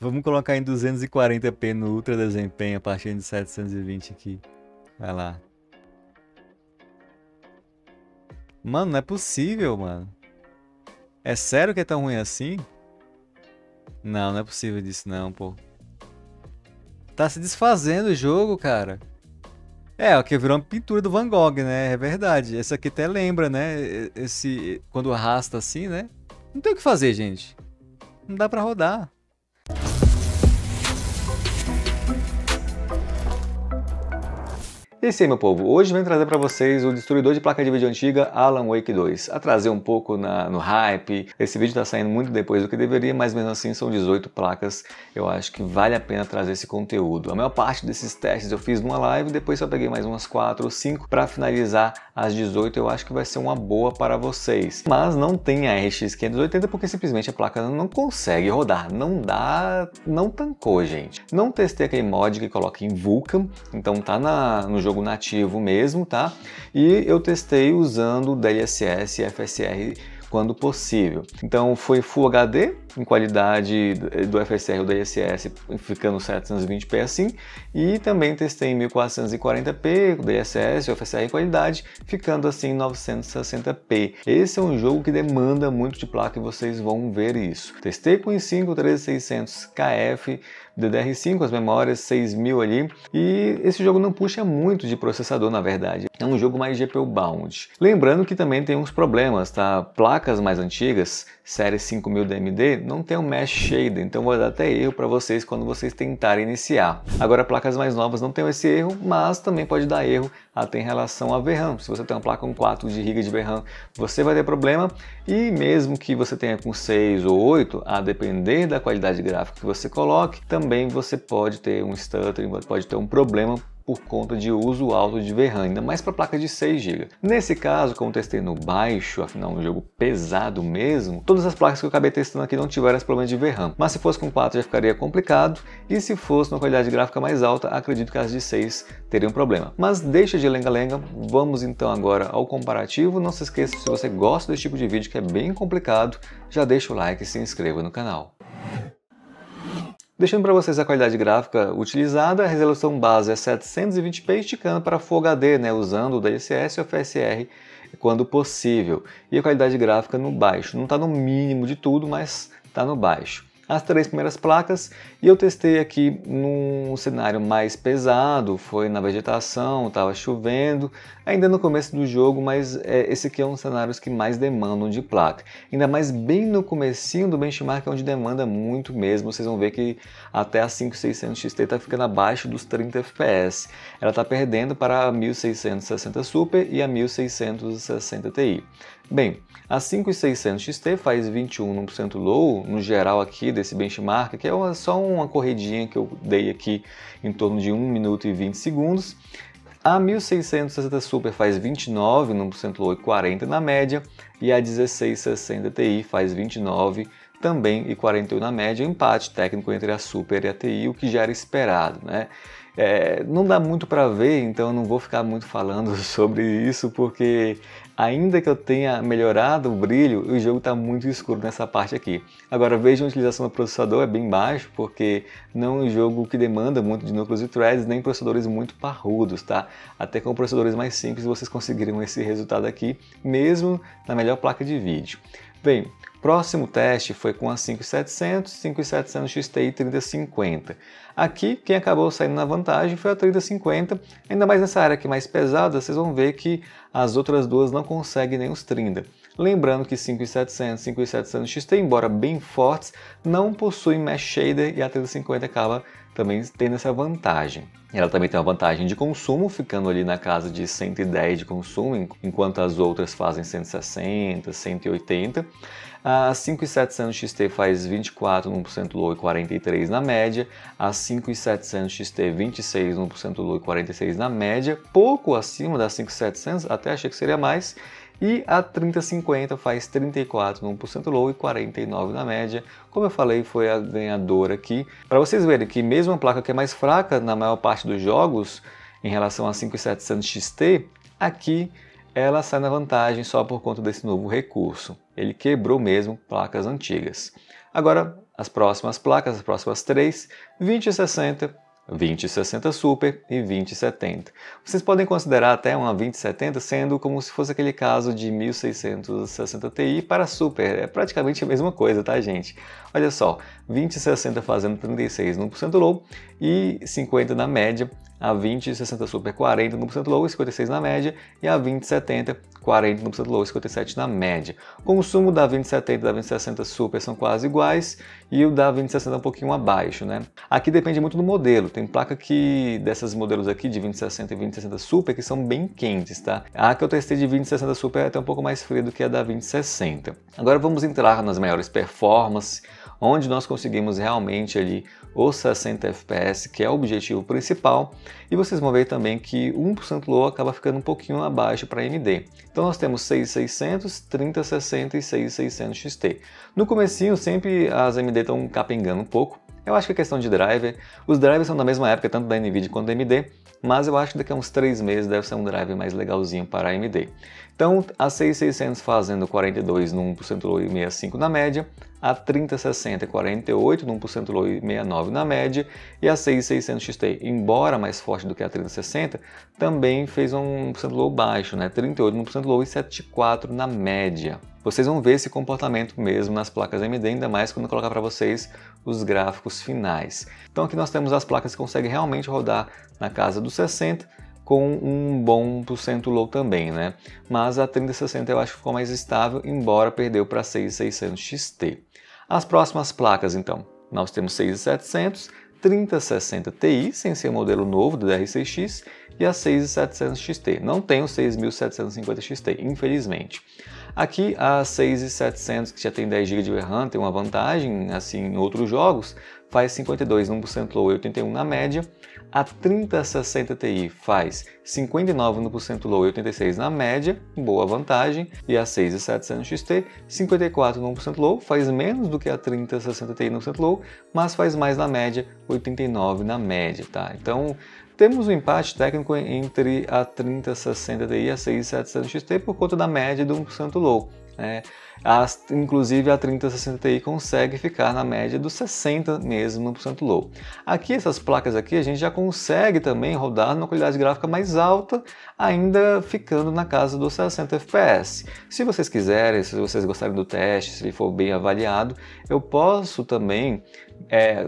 Vamos colocar em 240p no ultra desempenho a partir de 720 aqui. Vai lá. Mano, não é possível, mano. É sério que é tão ruim assim? Não, não é possível disso não, pô. Tá se desfazendo o jogo, cara. É, o que virou uma pintura do Van Gogh, né? É verdade. Esse aqui até lembra, né? Esse quando arrasta assim, né? Não tem o que fazer, gente. Não dá pra rodar. E esse aí, meu povo, hoje venho trazer para vocês o destruidor de placa de vídeo antiga Alan Wake 2. A trazer um pouco no hype. Esse vídeo está saindo muito depois do que deveria, mas mesmo assim são 18 placas. Eu acho que vale a pena trazer esse conteúdo. A maior parte desses testes eu fiz numa live, depois só peguei mais umas 4 ou 5 para finalizar as 18. Eu acho que vai ser uma boa para vocês. Mas não tem a RX 580 porque simplesmente a placa não consegue rodar. Não dá, não tancou, gente. Não testei aquele mod que coloca em Vulkan, então tá no jogo nativo mesmo, tá? E eu testei usando DLSS e FSR quando possível. Então foi Full HD, em qualidade do FSR ou DLSS, ficando 720p assim, e também testei em 1440p, DLSS e FSR em qualidade, ficando assim 960p. Esse é um jogo que demanda muito de placa e vocês vão ver isso. Testei com i5 13600 KF, DDR5, as memórias 6000 ali, e esse jogo não puxa muito de processador, na verdade. É um jogo mais GPU bound. Lembrando que também tem uns problemas, tá? Placas mais antigas, série 5000 DMD, não tem um mesh shader, então vai dar até erro para vocês quando vocês tentarem iniciar. Agora, placas mais novas não tem esse erro, mas também pode dar erro até em relação a VRAM. Se você tem uma placa com 4 GB de VRAM, você vai ter problema, e mesmo que você tenha com 6 ou 8, a depender da qualidade gráfica que você coloque, também você pode ter um stuttering, pode ter um problema por conta de uso alto de VRAM, ainda mais para placa de 6 GB. Nesse caso, como testei no baixo, afinal um jogo pesado mesmo, todas as placas que eu acabei testando aqui não tiveram esse problema de VRAM. Mas se fosse com 4 já ficaria complicado, e se fosse uma qualidade gráfica mais alta, acredito que as de 6 teriam problema. Mas deixa de lenga-lenga, vamos então agora ao comparativo. Não se esqueça, se você gosta desse tipo de vídeo que é bem complicado, já deixa o like e se inscreva no canal. Deixando para vocês a qualidade gráfica utilizada, a resolução base é 720p, esticando para Full HD, né, usando o DLSS e o FSR quando possível. E a qualidade gráfica no baixo. Não está no mínimo de tudo, mas está no baixo. As 3 primeiras placas, e eu testei aqui num cenário mais pesado, foi na vegetação, estava chovendo, ainda no começo do jogo, mas esse aqui é um dos cenários que mais demandam de placa. Ainda mais bem no comecinho do benchmark, onde demanda muito mesmo, vocês vão ver que até a 5600 XT está ficando abaixo dos 30 FPS. Ela está perdendo para a 1660 Super e a 1660 Ti. Bem, a 5600 XT faz 21% low no geral aqui desse benchmark, que é só uma corridinha que eu dei aqui em torno de 1 minuto e 20 segundos. A 1660 Super faz 29% low e 40 na média, e a 1660 Ti faz 29 também e 41 na média, empate técnico entre a Super e a Ti, o que já era esperado, né? Não dá muito para ver, então eu não vou ficar muito falando sobre isso, porque ainda que eu tenha melhorado o brilho, o jogo está muito escuro nessa parte aqui. Agora vejam, a utilização do processador é bem baixo, porque não é um jogo que demanda muito de núcleos e threads, nem processadores muito parrudos, tá? Até com processadores mais simples vocês conseguiriam esse resultado aqui, mesmo na melhor placa de vídeo. Bem, próximo teste foi com a 5700, 5700 XT e 3050. Aqui, quem acabou saindo na vantagem foi a 3050, ainda mais nessa área aqui mais pesada, vocês vão ver que as outras duas não conseguem nem os 30. Lembrando que 5700 e 5700 XT, embora bem fortes, não possuem Mesh Shader, e a 3050 acaba também tendo essa vantagem. Ela também tem uma vantagem de consumo, ficando ali na casa de 110 de consumo, enquanto as outras fazem 160, 180. A 5700 XT faz 24% low e 43 na média, a 5700 XT 26% low e 46 na média, pouco acima da 5700, até achei que seria mais, e a 3050 faz 34% low e 49 na média. Como eu falei, foi a ganhadora aqui. Para vocês verem que mesmo a placa que é mais fraca na maior parte dos jogos, em relação a 5700 XT, aqui ela sai na vantagem só por conta desse novo recurso. Ele quebrou mesmo placas antigas. Agora, as próximas placas, as próximas três, 2060, 2060 Super e 2070. Vocês podem considerar até uma 2070 sendo como se fosse aquele caso de 1660 Ti para Super. É praticamente a mesma coisa, tá, gente? Olha só, 2060 fazendo 36 no 1% low e 50 na média, a 2060 Super 40 no 1% low e 56 na média, e a 2070 40 no 1% low e 57 na média. O consumo da 2070 e da 2060 Super são quase iguais e o da 2060 um pouquinho abaixo, né? Aqui depende muito do modelo. Tem placa que dessas modelos aqui de 2060 e 2060 Super que são bem quentes, tá? A que eu testei de 2060 Super é até um pouco mais fria do que a da 2060. Agora vamos entrar nas maiores performances, onde nós conseguimos realmente ali os 60 FPS, que é o objetivo principal, e vocês vão ver também que 1% low acaba ficando um pouquinho abaixo para AMD. Então nós temos 6600, 3060 e 6600 XT. No comecinho sempre as AMD estão capengando um pouco. Eu acho que é questão de driver. Os drivers são da mesma época, tanto da NVIDIA quanto da AMD, mas eu acho que daqui a uns 3 meses deve ser um driver mais legalzinho para a AMD. Então, a 6600 fazendo 42 no 1% low e 65 na média, a 3060 48 no 1% low e 69 na média, e a 6600 XT, embora mais forte do que a 3060, também fez um 1% low baixo, né? 38 no 1% low e 74 na média. Vocês vão ver esse comportamento mesmo nas placas AMD, ainda mais quando eu colocar para vocês os gráficos finais. Então aqui nós temos as placas que conseguem realmente rodar na casa dos 60, com um bom % low também, né? Mas a 3060 eu acho que ficou mais estável, embora perdeu para 6600 XT. As próximas placas, então, nós temos 6700, 3060 Ti, sem ser o modelo novo do DDR6X, e a 6700 XT. Não tem o 6750 XT, infelizmente. Aqui a 6700, que já tem 10 GB de VRAM, tem uma vantagem, assim, em outros jogos, faz 52 no 1% low e 81 na média. A 3060 Ti faz 59 no 1% low e 86 na média, boa vantagem. E a 6700 XT, 54 no 1% low, faz menos do que a 3060 Ti no 1% low, mas faz mais na média, 89 na média, tá? Então, temos um empate técnico entre a 3060 Ti e a 6700 XT por conta da média do 1% low. Inclusive a 3060 Ti consegue ficar na média dos 60 mesmo no 1% low. Aqui essas placas aqui a gente já consegue também rodar numa qualidade gráfica mais alta, ainda ficando na casa dos 60 FPS. Se vocês quiserem, se vocês gostarem do teste, se ele for bem avaliado, eu posso também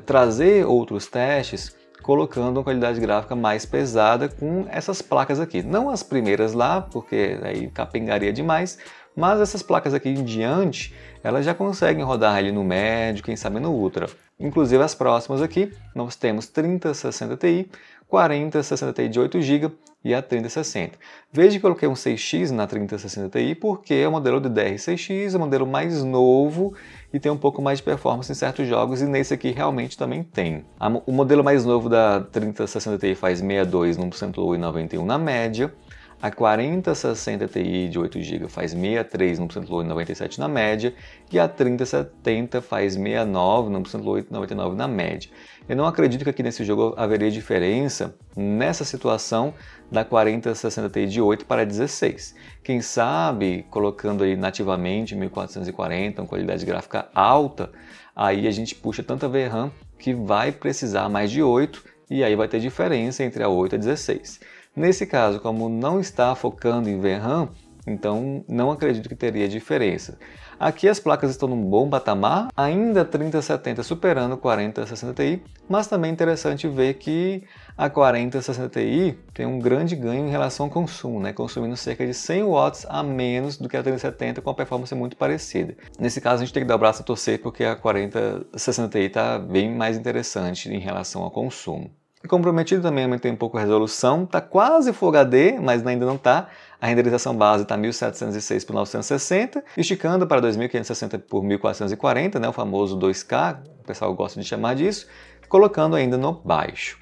trazer outros testes colocando uma qualidade gráfica mais pesada com essas placas aqui. Não as primeiras lá, porque aí capengaria demais, mas essas placas aqui em diante, elas já conseguem rodar ali no médio, quem sabe no ultra. Inclusive as próximas aqui, nós temos 3060 Ti, 4060 Ti de 8 GB e a 3060. Veja que eu coloquei um 6X na 3060 Ti porque é o modelo do DR6X, é o modelo mais novo e tem um pouco mais de performance em certos jogos, e nesse aqui realmente também tem. O modelo mais novo da 3060 Ti faz 62 no 1% low e 91 na média. A 4060 Ti de 8 GB faz 63 no 1% low e 97 na média, e a 3070 faz 69 no 1% low e 99 na média. Eu não acredito que aqui nesse jogo haveria diferença nessa situação da 4060 Ti de 8 para 16. Quem sabe colocando aí nativamente 1440, uma qualidade gráfica alta, aí a gente puxa tanta VRAM que vai precisar mais de 8, e aí vai ter diferença entre a 8 e a 16. Nesse caso, como não está focando em VRAM, então não acredito que teria diferença. Aqui as placas estão num bom patamar, ainda 3070 superando 4060 Ti, mas também é interessante ver que a 4060 Ti tem um grande ganho em relação ao consumo, né? Consumindo cerca de 100 watts a menos do que a 3070, com uma performance muito parecida. Nesse caso a gente tem que dar o braço a torcer porque a 4060 Ti está bem mais interessante em relação ao consumo. Comprometido também aumentei um pouco a resolução, está quase Full HD, mas ainda não está. A renderização base está 1706 por 960, esticando para 2560 por 1440, né, o famoso 2K, o pessoal gosta de chamar disso, colocando ainda no baixo.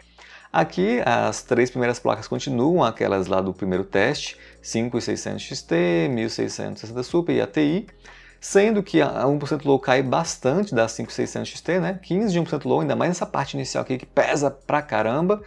Aqui as três primeiras placas continuam aquelas lá do primeiro teste, 5600 XT, 1660 Super e a Ti, sendo que a 1% low cai bastante da 5600 XT, né? 15 de 1% low, ainda mais nessa parte inicial aqui que pesa pra caramba,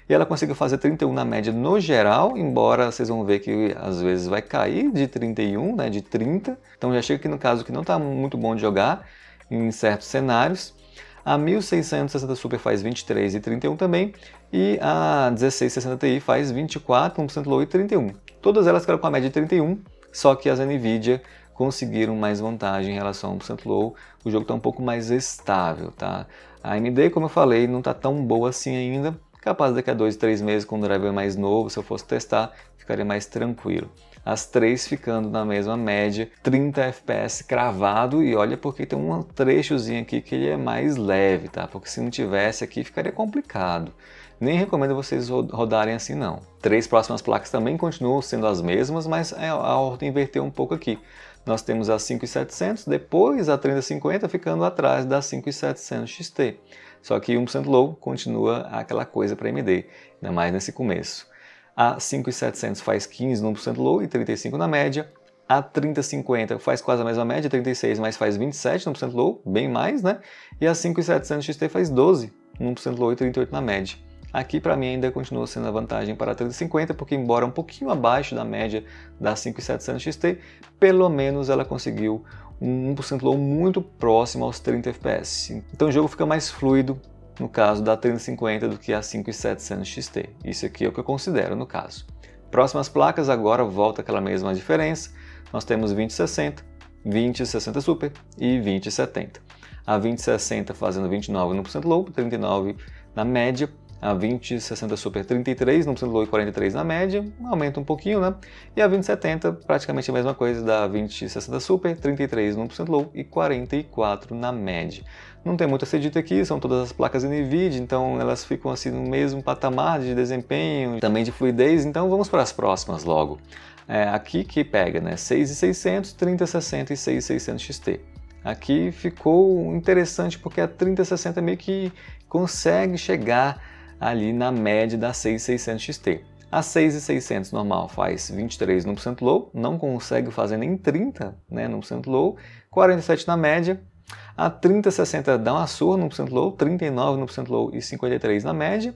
e ela conseguiu fazer 31 na média no geral, embora vocês vão ver que às vezes vai cair de 31, né, de 30, então já chega aqui no caso que não está muito bom de jogar em certos cenários. A 1660 Super faz 23,31 também, e a 1660 Ti faz 24, 1% low e 31. Todas elas ficaram com a média de 31, só que as NVIDIA conseguiram mais vantagem em relação ao 1% low, o jogo está um pouco mais estável, tá? A AMD, como eu falei, não está tão boa assim ainda, capaz daqui a 2, 3 meses com um driver mais novo, se eu fosse testar, ficaria mais tranquilo. As três ficando na mesma média, 30 FPS cravado, e olha porque tem um trechozinho aqui que ele é mais leve, tá? Porque se não tivesse aqui ficaria complicado. Nem recomendo vocês rodarem assim não. Três próximas placas também continuam sendo as mesmas, mas a ordem inverteu um pouco aqui. Nós temos a 5700, depois a 3050 ficando atrás da 5700 XT. Só que 1% low continua aquela coisa para AMD, ainda mais nesse começo. A 5700 faz 15 no 1% low e 35 na média. A 3050 faz quase a mesma média, 36, mas faz 27 no 1% low, bem mais, né? E a 5700 XT faz 12 no 1% low e 38 na média. Aqui para mim ainda continua sendo a vantagem para a 3050, porque embora um pouquinho abaixo da média da 5700 XT, pelo menos ela conseguiu um 1% low muito próximo aos 30 FPS. Então o jogo fica mais fluido no caso da 3050 do que a 5700 XT. Isso aqui é o que eu considero no caso. Próximas placas agora volta aquela mesma diferença. Nós temos 2060, 2060 Super e 2070. A 2060 fazendo 29 no 1% low, 39 na média. A 2060 Super 33 no 1% low e 43 na média, aumenta um pouquinho, né? E a 2070 praticamente a mesma coisa da 2060 Super, 33 no 1% low e 44 na média. Não tem muito a ser dito aqui, são todas as placas NVIDIA, então elas ficam assim no mesmo patamar de desempenho, também de fluidez, então vamos para as próximas logo. Aqui que pega, né? 6600, 3060 e 6600 XT. Aqui ficou interessante porque a 3060 meio que consegue chegar ali na média da 6600 XT. A 6600 normal faz 23 no 1% low, não consegue fazer nem 30, né, no 1% low, 47 na média. A 3060 dá uma surra no 1% low, 39 no 1% low e 53 na média.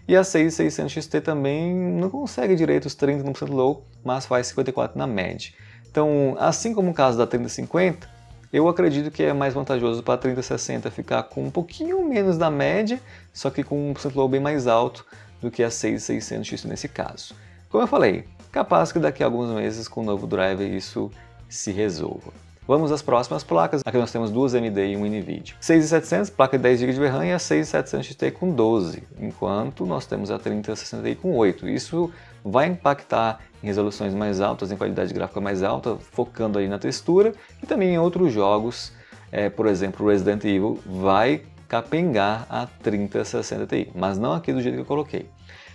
E a 6600 XT também não consegue direito os 30 no 1% low, mas faz 54 na média. Então, assim como o caso da 3050, eu acredito que é mais vantajoso para a 3060 ficar com um pouquinho menos da média, só que com um 1% low bem mais alto do que a 6600 XT nesse caso. Como eu falei, capaz que daqui a alguns meses com o novo driver isso se resolva. Vamos às próximas placas. Aqui nós temos duas AMD e um NVIDIA. 6700, placa de 10 GB de VRAM, e a 6700 XT com 12, enquanto nós temos a 3060 Ti com 8. Isso vai impactar em resoluções mais altas, em qualidade gráfica mais alta, focando aí na textura, e também em outros jogos, por exemplo, Resident Evil vai capengar a 3060 Ti, mas não aqui do jeito que eu coloquei.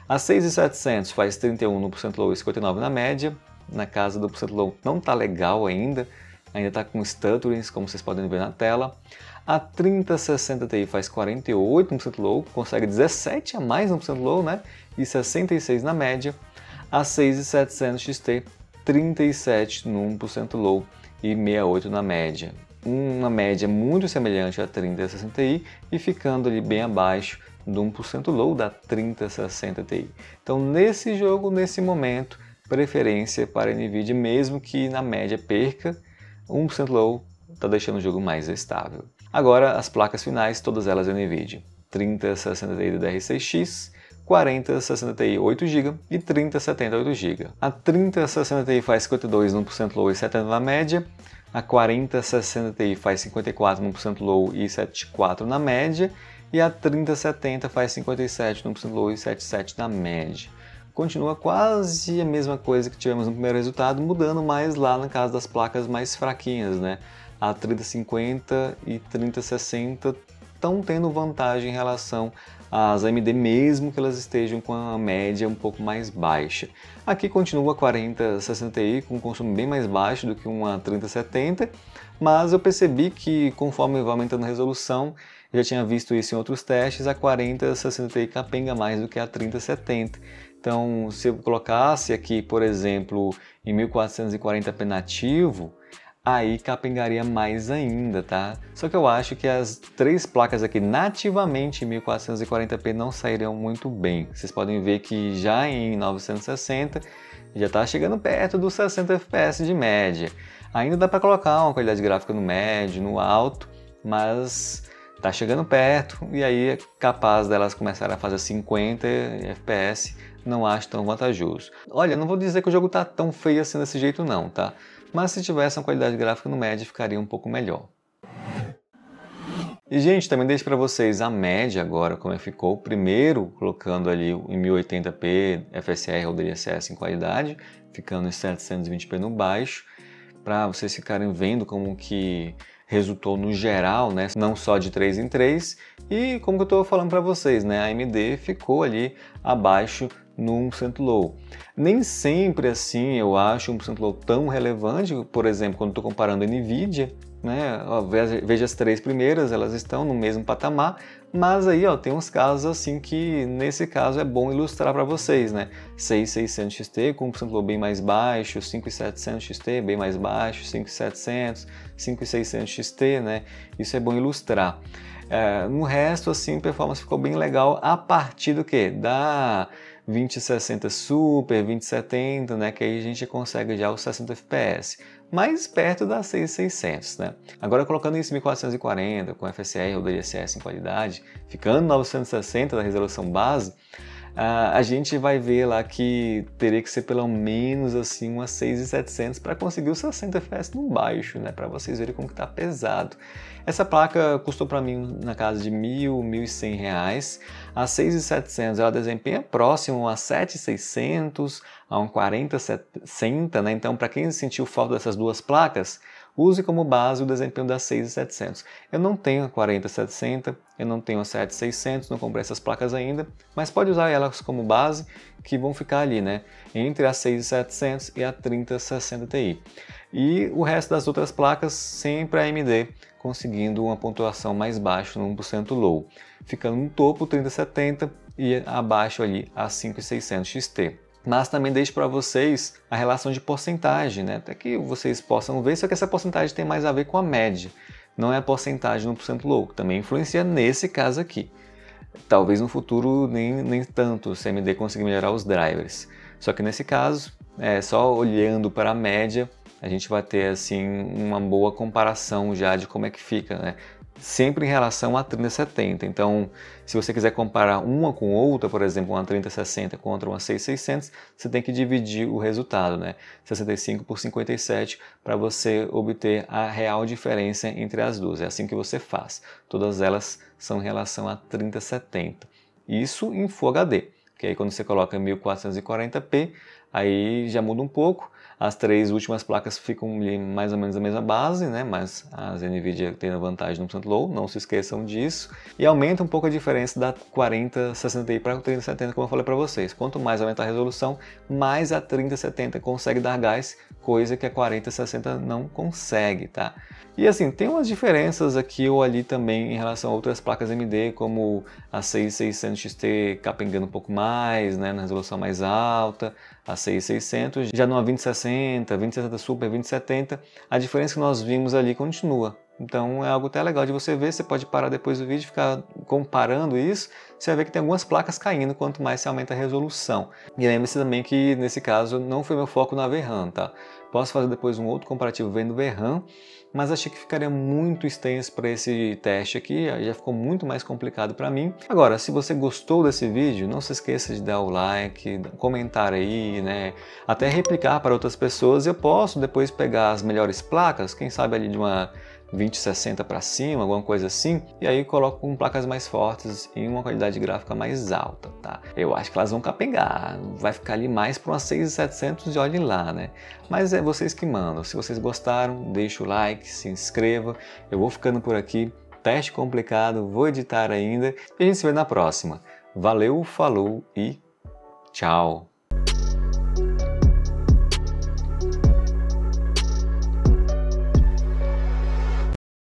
A 6700 faz 31 no 1% low e 59 na média, na casa do 1% low não tá legal ainda está com stutterings, como vocês podem ver na tela. A 3060 Ti faz 48 no 1% low, consegue 17 a mais no 1% low, né? E 66 na média. A 6700 XT, 37 no 1% low e 68 na média. Uma média muito semelhante à 3060 Ti e ficando ali bem abaixo do 1% low da 3060 Ti. Então nesse jogo, nesse momento, preferência para a NVIDIA, mesmo que na média perca, 1% low está deixando o jogo mais estável. Agora as placas finais, todas elas NVIDIA. 3060 Ti DDR6X, 4060 Ti 8 GB e 3070 8 GB. A 3060 Ti faz 52 no 1% low e 70 na média. A 4060 Ti faz 54 no 1% low e 74 na média. E a 3070 faz 57 no 1% low e 77 na média. Continua quase a mesma coisa que tivemos no primeiro resultado, mudando mais lá na casa das placas mais fraquinhas, né? A 3050 e 3060 estão tendo vantagem em relação às AMD, mesmo que elas estejam com a média um pouco mais baixa. Aqui continua a 4060 Ti com um consumo bem mais baixo do que uma 3070, mas eu percebi que conforme vai aumentando a resolução, já tinha visto isso em outros testes, a 4060 Ti capenga mais do que a 3070. Então, se eu colocasse aqui, por exemplo, em 1440p nativo, aí capengaria mais ainda, tá? Só que eu acho que as três placas aqui nativamente em 1440p não sairiam muito bem. Vocês podem ver que já em 960 já está chegando perto dos 60 FPS de média. Ainda dá para colocar uma qualidade gráfica no médio, no alto, mas tá chegando perto e aí é capaz delas começarem a fazer 50 FPS, não acho tão vantajoso. Olha, não vou dizer que o jogo tá tão feio assim desse jeito não, tá? Mas se tivesse uma qualidade gráfica no médio ficaria um pouco melhor. E gente, também deixo para vocês a média agora, como ficou. Primeiro, colocando ali em 1080p, FSR ou DLSS em qualidade, ficando em 720p no baixo, para vocês ficarem vendo como que resultou no geral, né? Não só de 3 em 3. E como que eu estou falando para vocês, né? A AMD ficou ali abaixo no 1% low. Nem sempre assim eu acho 1% low tão relevante, por exemplo, quando estou comparando a NVIDIA, né? Veja as 3 primeiras, elas estão no mesmo patamar, mas aí tem uns casos assim que nesse caso é bom ilustrar para vocês, né? 6600 XT com 1% low bem mais baixo, 5700 XT bem mais baixo, 5700, 5600 XT, né? Isso é bom ilustrar. No resto, assim, a performance ficou bem legal a partir do que? Da 2060 Super, 2070, né? Que aí a gente consegue já os 60 FPS. Mais perto da 6600, né? Agora colocando isso em 1440, com FSR ou DLSS em qualidade, ficando 960 da resolução base, a gente vai ver lá que teria que ser pelo menos assim umas 6700 para conseguir os 60 FPS no baixo, né? Para vocês verem como que tá pesado. Essa placa custou para mim na casa de R$1.000, R$1.100. A 6700 ela desempenha próximo a 7600, a um 4060, né? Então, para quem sentiu falta dessas duas placas, use como base o desempenho da 6700. Eu não tenho a 4060, eu não tenho a 7600, não comprei essas placas ainda, mas pode usar elas como base, que vão ficar ali, né? Entre a 6700 e a 3060 Ti. E o resto das outras placas, sempre a AMD, conseguindo uma pontuação mais baixa, no 1% low, ficando no topo 3070 e abaixo ali a 5600 XT. Mas também deixo para vocês a relação de porcentagem, né? Até que vocês possam ver, só que essa porcentagem tem mais a ver com a média, não é a porcentagem no 1% low, que também influencia nesse caso aqui. Talvez no futuro nem tanto, se a AMD conseguir melhorar os drivers. Só que nesse caso, só olhando para a média, a gente vai ter assim uma boa comparação já de como é que fica, né? Sempre em relação a 3070. Então, se você quiser comparar uma com outra, por exemplo, uma 3060 contra uma 6600, você tem que dividir o resultado, né? 65 por 57 para você obter a real diferença entre as duas. É assim que você faz. Todas elas são em relação a 3070. Isso em Full HD, que aí quando você coloca 1440p, aí já muda um pouco. As 3 últimas placas ficam mais ou menos a mesma base, né? Mas as NVIDIA têm a vantagem no 1% low, não se esqueçam disso. E aumenta um pouco a diferença da 4060 Ti para a 3070, como eu falei para vocês. Quanto mais aumentar a resolução, mais a 3070 consegue dar gás, coisa que a 4060 não consegue, tá? E assim, tem umas diferenças aqui ou ali também em relação a outras placas AMD, como a 6600 XT capengando um pouco mais, né, na resolução mais alta, a 6600, já numa 2060, 2060 Super, 2070, a diferença que nós vimos ali continua. Então é algo até legal de você ver, você pode parar depois do vídeo e ficar comparando isso, você vai ver que tem algumas placas caindo quanto mais se aumenta a resolução. E lembre-se também que nesse caso não foi meu foco na VRAM, tá? Posso fazer depois um outro comparativo vendo VRAM, mas achei que ficaria muito extenso para esse teste aqui, já ficou muito mais complicado para mim. Agora, se você gostou desse vídeo, não se esqueça de dar o like, comentar aí, né? Até replicar para outras pessoas. Eu posso depois pegar as melhores placas, quem sabe ali de uma 2060 para cima, alguma coisa assim, e aí coloco com placas mais fortes e uma qualidade gráfica mais alta, tá? Eu acho que elas vão capengar, vai ficar ali mais para umas 6700 e olhe lá, né? Mas é vocês que mandam. Se vocês gostaram, deixa o like, se inscreva. Eu vou ficando por aqui, teste complicado, vou editar ainda e a gente se vê na próxima. Valeu, falou e tchau!